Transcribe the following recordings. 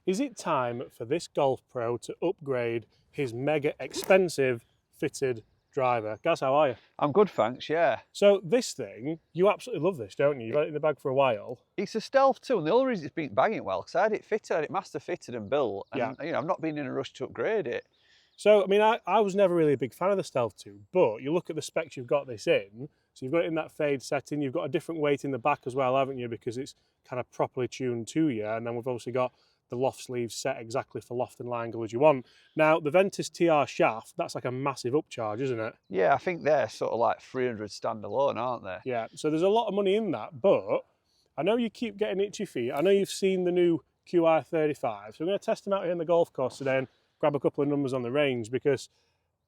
Is it time for this golf pro to upgrade his mega expensive fitted driver? Gaz, how are you? I'm good, thanks, yeah. So this thing, you absolutely love this, don't you? You've had it in the bag for a while. It's a Stealth 2, and the only reason it's been banging well, because I had it fitted, I had it master fitted and built, and Yeah. you know, I've not been in a rush to upgrade it. So, I mean, I was never really a big fan of the Stealth 2, but you look at the specs you've got this in, so you've got it in that fade setting, you've got a different weight in the back as well, haven't you? Because it's kind of properly tuned to you, and then we've obviously got the loft sleeves set exactly for loft and lie angle as you want. Now, the Ventus TR shaft, that's like a massive upcharge, isn't it? Yeah, I think they're sort of like 300 standalone, aren't they? Yeah, so there's a lot of money in that, but I know you keep getting itchy feet. I know you've seen the new QI35, so we're going to test them out here in the golf course today and grab a couple of numbers on the range because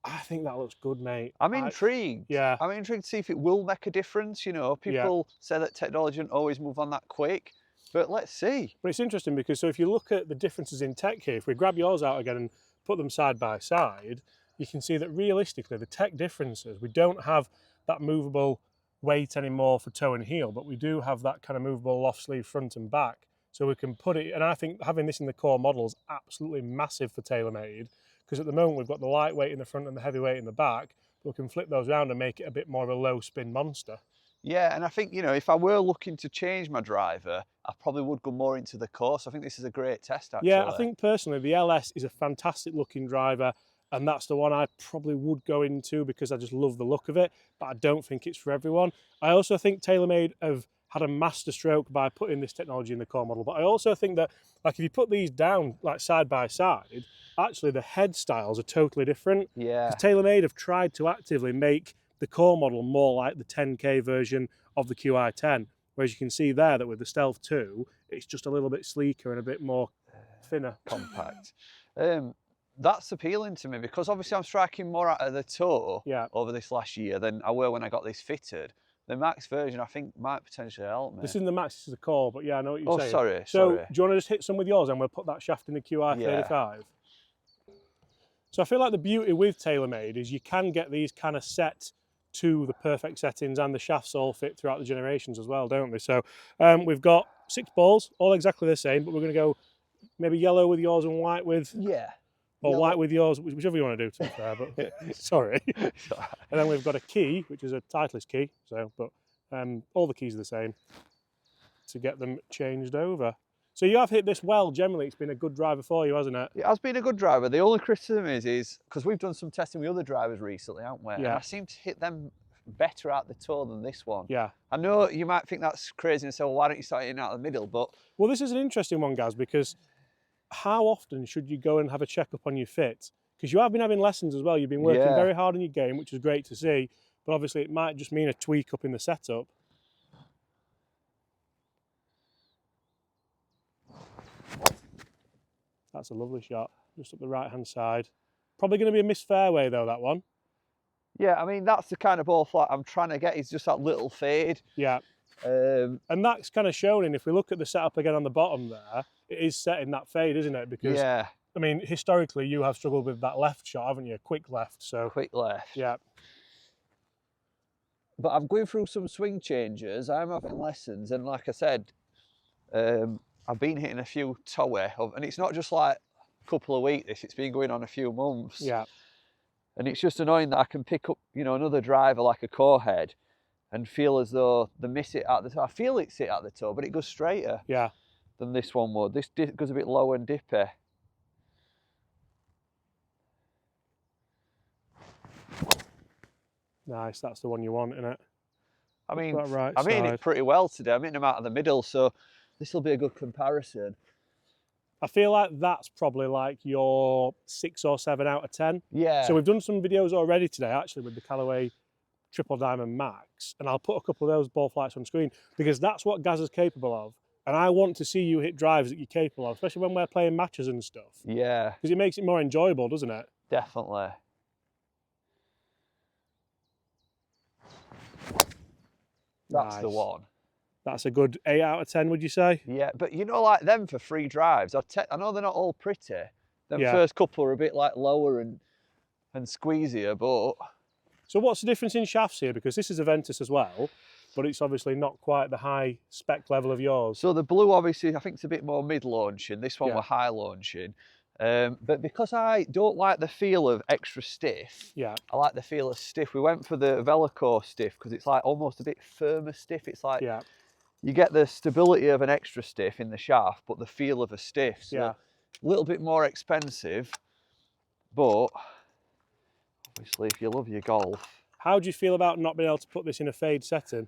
I think that looks good, mate. I'm intrigued. Yeah. I'm intrigued to see if it will make a difference. You know, people say that technology doesn't always move on that quick, but let's see. But it's interesting because so if you look at the differences in tech here, if we grab yours out again and put them side by side, you can see that realistically the tech differences, we don't have that movable weight anymore for toe and heel, but we do have that kind of movable loft sleeve front and back. So we can put it, and I think having this in the core model is absolutely massive for TaylorMade, because at the moment we've got the lightweight in the front and the heavyweight in the back, but we can flip those around and make it a bit more of a low spin monster. Yeah, and I think, you know, if I were looking to change my driver, I probably would go more into the course. I think this is a great test, actually. Yeah, I think personally the LS is a fantastic looking driver, and that's the one I probably would go into because I just love the look of it, but I don't think it's for everyone. I also think TaylorMade have had a master stroke by putting this technology in the core model, but I also think that, like, if you put these down like side by side, actually the head styles are totally different. Yeah. TaylorMade have tried to actively make the core model more like the 10K version of the QI10, whereas you can see there that with the Stealth 2, it's just a little bit sleeker and a bit more thinner. Compact. That's appealing to me because obviously I'm striking more out of the toe over this last year than I were when I got this fitted. The max version I think might potentially help me. This isn't the max, this is the core, but yeah, I know what you're saying. Sorry. So do you want to just hit some with yours and we'll put that shaft in the QI35? Yeah. So I feel like the beauty with TaylorMade is you can get these kind of set to the perfect settings, and the shafts all fit throughout the generations as well, don't they? So we've got 6 balls, all exactly the same, but we're going to go maybe yellow with yours and white with... Yeah. Or yellow. White with yours, whichever you want to do, to be fair, but sorry. And then we've got a key, which is a Titleist key, so, but all the keys are the same to get them changed over. So you have hit this well. Generally, it's been a good driver for you, hasn't it? It has been a good driver. The only criticism is because we've done some testing with other drivers recently, haven't we? Yeah. And I seem to hit them better out the toe than this one. Yeah. I know you might think that's crazy and say, well, why don't you start hitting out of the middle? But well, this is an interesting one, Gaz, because how often should you go and have a checkup on your fit? Because you have been having lessons as well. You've been working very hard on your game, which is great to see. But obviously, it might just mean a tweak up in the setup. That's a lovely shot, just up the right-hand side. Probably going to be a missed fairway, though, that one. Yeah, I mean, that's the kind of ball flight I'm trying to get, is just that little fade. Yeah. And that's kind of shown in, if we look at the setup again on the bottom there, it is set in that fade, isn't it? Because, I mean, historically, you have struggled with that left shot, haven't you? Quick left, so... Quick left. Yeah. But I'm going through some swing changes. I'm having lessons, and like I said, I've been hitting a few toe, and it's not just like a couple of weeks, it's been going on a few months. Yeah. And it's just annoying that I can pick up, you know, another driver like a core head and feel as though they miss it at the toe. I feel it sit at the toe, but it goes straighter than this one would. This goes a bit low and dippy. Nice, that's the one you want, isn't it? I mean, I'm hitting it pretty well today. I'm hitting them out of the middle, so this will be a good comparison. I feel like that's probably like your 6 or 7 out of 10. Yeah. So we've done some videos already today, actually, with the Callaway Triple Diamond Max, and I'll put a couple of those ball flights on screen because that's what Gaz is capable of. And I want to see you hit drives that you're capable of, especially when we're playing matches and stuff. Yeah. Because it makes it more enjoyable, doesn't it? Definitely. That's the one. That's a good 8 out of 10, would you say? Yeah, but you know, like them for free drives, I know they're not all pretty. Them first couple are a bit like lower and squeezier, but... So what's the difference in shafts here? Because this is a Ventus as well, but it's obviously not quite the high spec level of yours. So the blue, obviously, I think it's a bit more mid-launching. This one were high launching. But because I don't like the feel of extra stiff, I like the feel of stiff. We went for the Velocro stiff because it's like almost a bit firmer stiff. It's like you get the stability of an extra stiff in the shaft, but the feel of a stiff. So a little bit more expensive, but obviously if you love your golf. How do you feel about not being able to put this in a fade setting?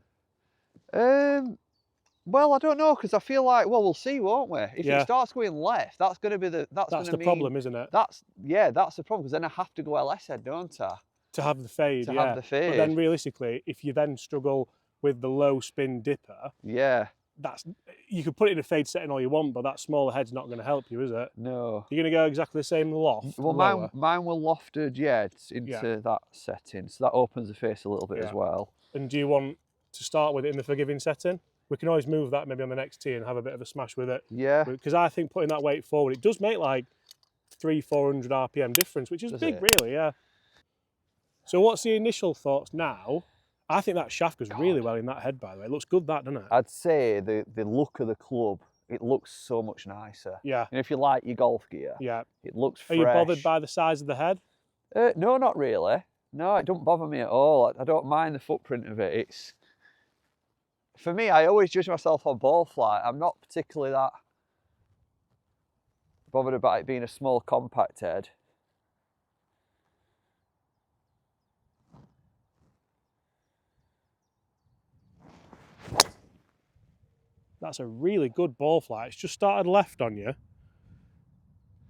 Well, I don't know, because I feel like, well, we'll see, won't we? If it starts going left, that's going to be the that's the problem, isn't it? That's the problem, because then I have to go LS head, don't I? To have the fade, to have the fade. But then realistically, if you then struggle with the low spin dipper, you could put it in a fade setting all you want, but that smaller head's not going to help you, is it? No. You're going to go exactly the same loft. Well, mine were lofted, into that setting, so that opens the face a little bit as well. And do you want to start with it in the forgiving setting? We can always move that maybe on the next tee and have a bit of a smash with it. Yeah. Because I think putting that weight forward, it does make like 300-400 RPM difference, which is big, really, So what's the initial thoughts now? I think that shaft goes really well in that head, by the way. It looks good, that, doesn't it? I'd say the look of the club, it looks so much nicer. Yeah. And if you like your golf gear, it looks fresh. Are you bothered by the size of the head? No, not really. No, it don't bother me at all. I don't mind the footprint of it. It's, for me, I always judge myself on ball flight. I'm not particularly that bothered about it being a small compact head. That's a really good ball flight. It's just started left on you.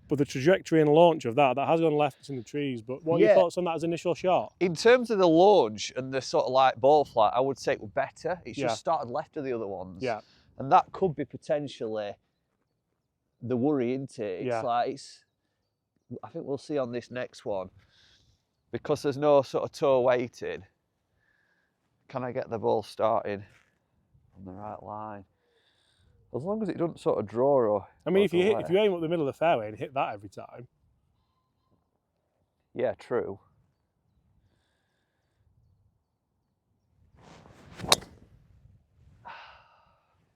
But the trajectory and launch of that has gone left in the trees. But what are your thoughts on that as initial shot? In terms of the launch and the sort of like ball flight, I would say it was better. It's just started left of the other ones. Yeah. And that could be potentially the worry, isn't it? It's like, I think we'll see on this next one, because there's no sort of toe weighting, can I get the ball starting on the right line? As long as it doesn't sort of draw or... I mean, if you aim up the middle of the fairway and hit that every time. Yeah, true.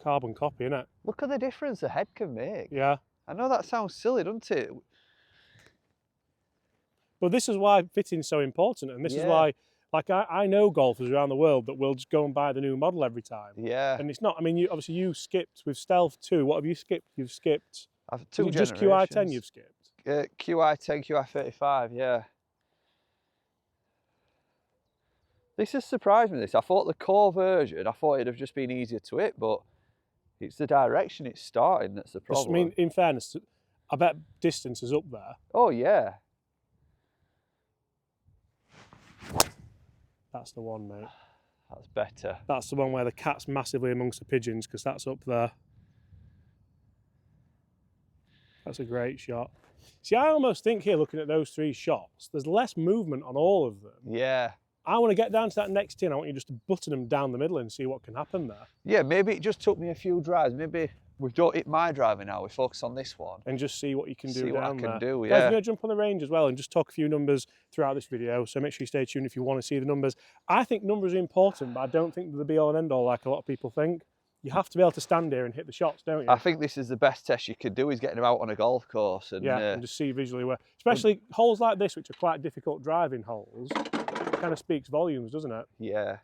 Carbon copy, innit? Look at the difference the head can make. Yeah. I know that sounds silly, doesn't it? But this is why fitting's so important, and this is why, like, I know golfers around the world that will just go and buy the new model every time. Yeah. And it's not, I mean, obviously you skipped with Stealth 2. What have you skipped? You've skipped... I've two just QI10 you've skipped? QI10, QI35, yeah. This has surprised me, this. I thought the core version, I thought it'd have just been easier to hit, but it's the direction it's starting that's the problem. I mean, in fairness, I bet distance is up there. Oh, yeah. That's the one, mate. That's better. That's the one where the cat's massively amongst the pigeons, because that's up there. That's a great shot. See, I almost think here, looking at those three shots, there's less movement on all of them. Yeah. I want to get down to that next tee and I want you just to button them down the middle and see what can happen there. Yeah, maybe it just took me a few drives. Maybe we don't hit my driving now, we focus on this one. And just see what you can do see down what I can there. do, Guys, yeah. we're going to jump on the range as well and just talk a few numbers throughout this video, so make sure you stay tuned if you want to see the numbers. I think numbers are important, but I don't think they're the be all and end all like a lot of people think. You have to be able to stand here and hit the shots, don't you? I think this is the best test you could do, is getting them out on a golf course. And, and just see visually where, especially holes like this, which are quite difficult driving holes, it kind of speaks volumes, doesn't it? Yeah.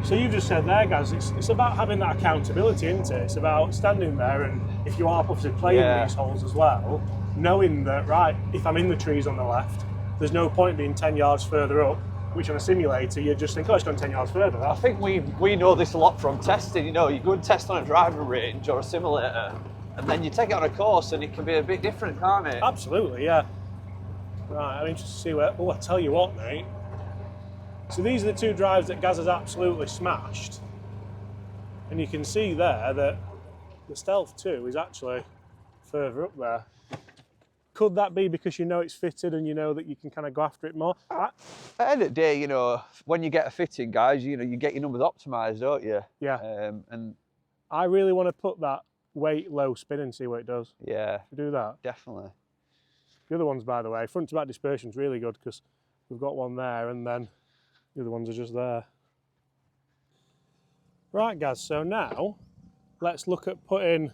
So you just said there, guys, it's about having that accountability, isn't it? It's about standing there, and if you are obviously playing these holes as well, knowing that, right, if I'm in the trees on the left, there's no point being 10 yards further up, which on a simulator, you just think, oh, it's gone 10 yards further. I think we know this a lot from testing. You know, you go and test on a driving range or a simulator, and then you take it on a course and it can be a bit different, can't it? Absolutely, yeah. Right, I'm interested to see where, oh, I tell you what, mate. So these are the two drives that Gaz has absolutely smashed. And you can see there that the Stealth 2 is actually further up there. Could that be because you know it's fitted and you know that you can kind of go after it more? At the end of the day, you know, when you get a fitting, guys, you know, you get your numbers optimised, don't you? Yeah. And I really want to put that weight low spin and see what it does. Yeah. Should we do that? Definitely. The other ones, by the way, front to back dispersion is really good because we've got one there and then the other ones are just there. Right, Gaz, so now let's look at putting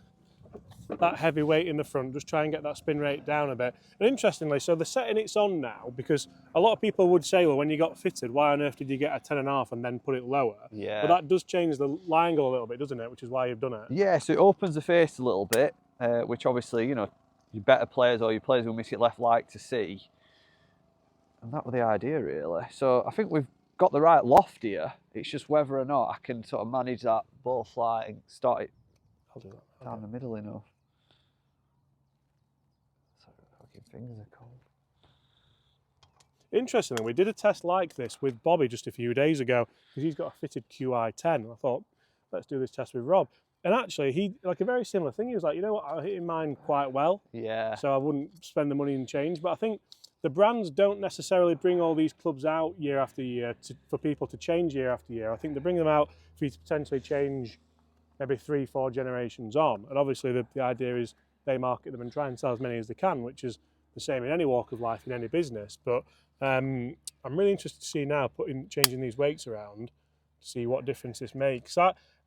that heavy weight in the front, just try and get that spin rate down a bit. And interestingly, so the setting it's on now, because a lot of people would say, well, when you got fitted, why on earth did you get a 10.5 and then put it lower? Yeah. But that does change the lie angle a little bit, doesn't it? Which is why you've done it. Yeah, so it opens the face a little bit, which obviously, you know, your better players or your players who miss it left like to see. And that was the idea, really. So I think we've got the right loft here. It's just whether or not I can sort of manage that ball flight and start it down the middle enough. Sorry, fucking fingers are cold. Interestingly, we did a test like this with Bobby just a few days ago because he's got a fitted QI10. And I thought, let's do this test with Rob. And actually, he, like a very similar thing, he was like, you know what, I'm hitting mine quite well. Yeah. So I wouldn't spend the money and change. But I think the brands don't necessarily bring all these clubs out year after year for people to change year after year. I think they bring them out for you to potentially change maybe 3-4 generations on. And obviously the idea is they market them and try and sell as many as they can, which is the same in any walk of life, in any business. But I'm really interested to see now changing these weights around to see what difference this makes.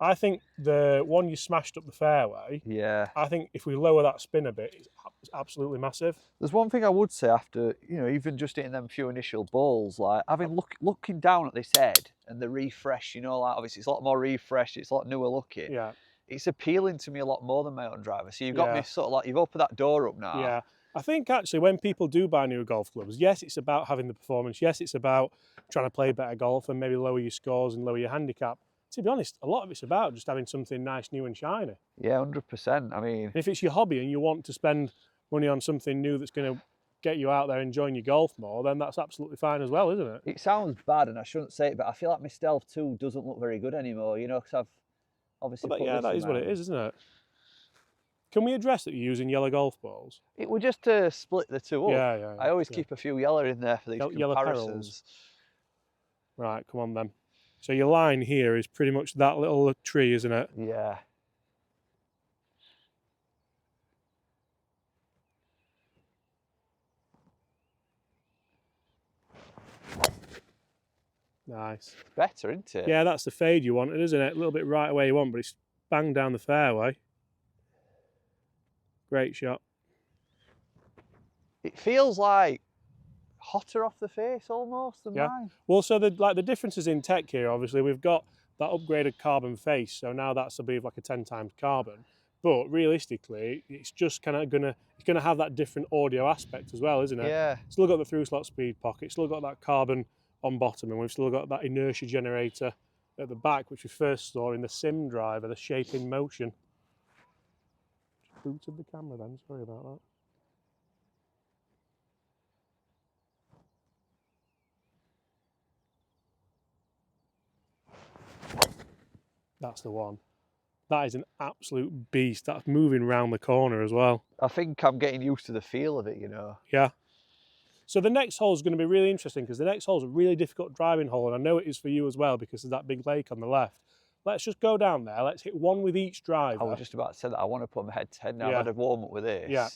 I think the one you smashed up the fairway, yeah, I think if we lower that spin a bit, it's absolutely massive. There's one thing I would say after, you know, even just hitting them few initial balls, like having looking down at this head and the refresh, you know, like obviously it's a lot more refreshed, it's a lot newer looking. Yeah. It's appealing to me a lot more than my own driver. So you've got me sort of like, you've opened that door up now. Yeah. I think actually when people do buy new golf clubs, yes, it's about having the performance. Yes, it's about trying to play better golf and maybe lower your scores and lower your handicap. To be honest, a lot of it's about just having something nice, new and shiny. Yeah, 100%. I mean, if it's your hobby and you want to spend money on something new that's going to get you out there enjoying your golf more, then that's absolutely fine as well, isn't it? It sounds bad and I shouldn't say it, but I feel like my Stealth 2 doesn't look very good anymore, you know, because I've obviously But yeah, that is what it is, isn't it? Can we address that you're using yellow golf balls? It was just to split the two up. Yeah. I always keep a few yellow in there for these comparisons. Right, come on then. So your line here is pretty much that little tree, isn't it? Yeah. Nice. Better, isn't it? Yeah, that's the fade you wanted, isn't it? A little bit right where you want, but it's bang down the fairway. Great shot. It feels like hotter off the face almost than mine. Well, so the differences in tech here, obviously, we've got that upgraded carbon face, so now that's like a 10 times carbon. But realistically, it's just kind of it's gonna have that different audio aspect as well, isn't it? Yeah. Still got the through slot speed pocket, still got that carbon on bottom, and we've still got that inertia generator at the back, which we first saw in the sim driver, the shape in motion. Just booted the camera then, sorry about that. That's the one. That is an absolute beast. That's moving round the corner as well. I think I'm getting used to the feel of it, you know. Yeah. So the next hole is going to be really interesting because the next hole is a really difficult driving hole, and I know it is for you as well because there's that big lake on the left. Let's just go down there. Let's hit one with each driver. I was just about to say that. I want to put my head to head now. I've had a warm up with this. Yeah.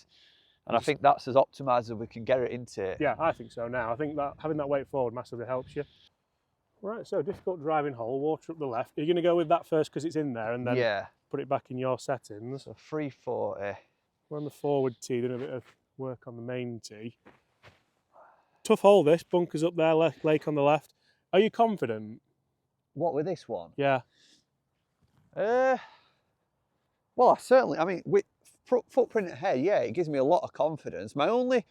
And I think that's as optimised as we can get it into. Yeah, I think so now. I think that having that weight forward massively helps you. Right, so difficult driving hole, water up the left. Are you going to go with that first because it's in there and then put it back in your settings? So 340. We're on the forward tee, doing a bit of work on the main tee. Tough hole this, bunkers up there, lake on the left. Are you confident? What, with this one? Yeah. Well, I mean, with footprint ahead, yeah, it gives me a lot of confidence. My only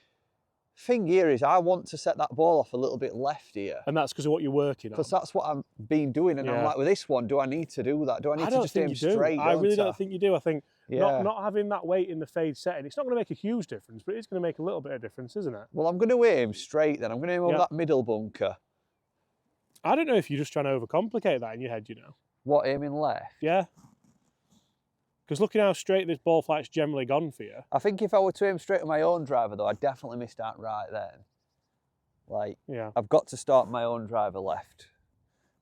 thing here is I want to set that ball off a little bit left here. And that's because of what you're working on? Because that's what I've been doing, and I'm like, with this one, do I need to do that? Do I need to just aim straight? I really don't think you do. I think not having that weight in the fade setting, it's not going to make a huge difference, but it's going to make a little bit of difference, isn't it? Well, I'm going to aim straight then. I'm going to aim over that middle bunker. I don't know if you're just trying to overcomplicate that in your head, you know. What, aiming left? Yeah. Because looking how straight this ball flight's generally gone for you. I think if I were to aim straight with my own driver, though, I'd definitely miss that right then. Like, I've got to start my own driver left.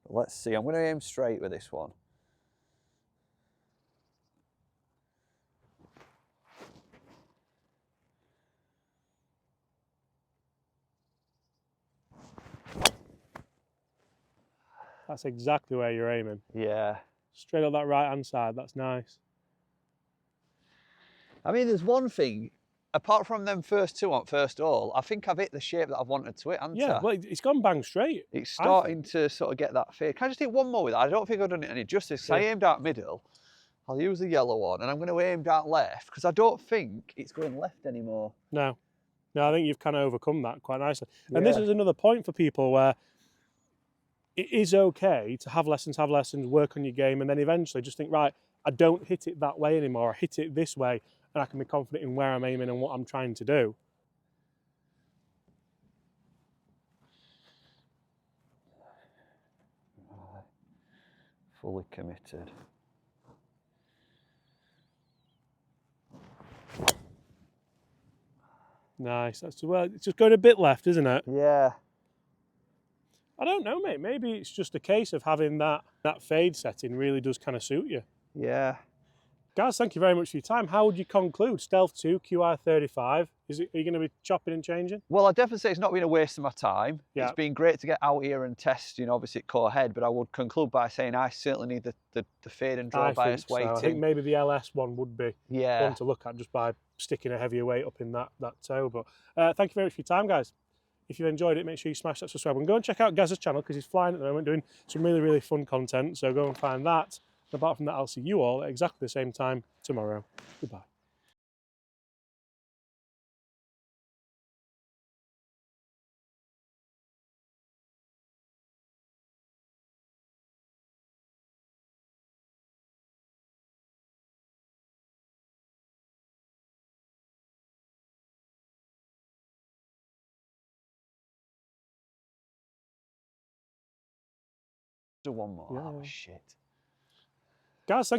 But let's see, I'm going to aim straight with this one. That's exactly where you're aiming. Yeah. Straight up that right-hand side, that's nice. I mean, there's one thing, apart from them first two on first hole, I think I've hit the shape that I've wanted to hit, haven't I? Yeah, well, it's gone bang straight. It's starting to sort of get that fade. Can I just hit one more with that? I don't think I've done it any justice. Yeah. I aimed out middle. I'll use the yellow one, and I'm going to aim down left, because I don't think it's going left anymore. No. No, I think you've kind of overcome that quite nicely. And this is another point for people where it is okay to have lessons, work on your game, and then eventually just think, right, I don't hit it that way anymore. I hit it this way, and I can be confident in where I'm aiming and what I'm trying to do. Fully committed. Nice. That's, well, it's just going a bit left, isn't it? Yeah. I don't know, mate. Maybe it's just a case of having that fade setting really does kind of suit you. Yeah. Guys, thank you very much for your time. How would you conclude Stealth 2 QI35? Are you going to be chopping and changing? Well, I'd definitely say it's not been a waste of my time. Yeah. It's been great to get out here and test, you know, obviously at core head, but I would conclude by saying I certainly need the fade and draw bias weighting. I think maybe the LS one would be one to look at just by sticking a heavier weight up in that toe. But thank you very much for your time, guys. If you enjoyed it, make sure you smash that subscribe and go and check out Gaz's channel because he's flying at the moment doing some really, really fun content. So go and find that. And apart from that, I'll see you all at exactly the same time tomorrow. Goodbye. Do one more. Yeah. Oh, shit. Guys, thank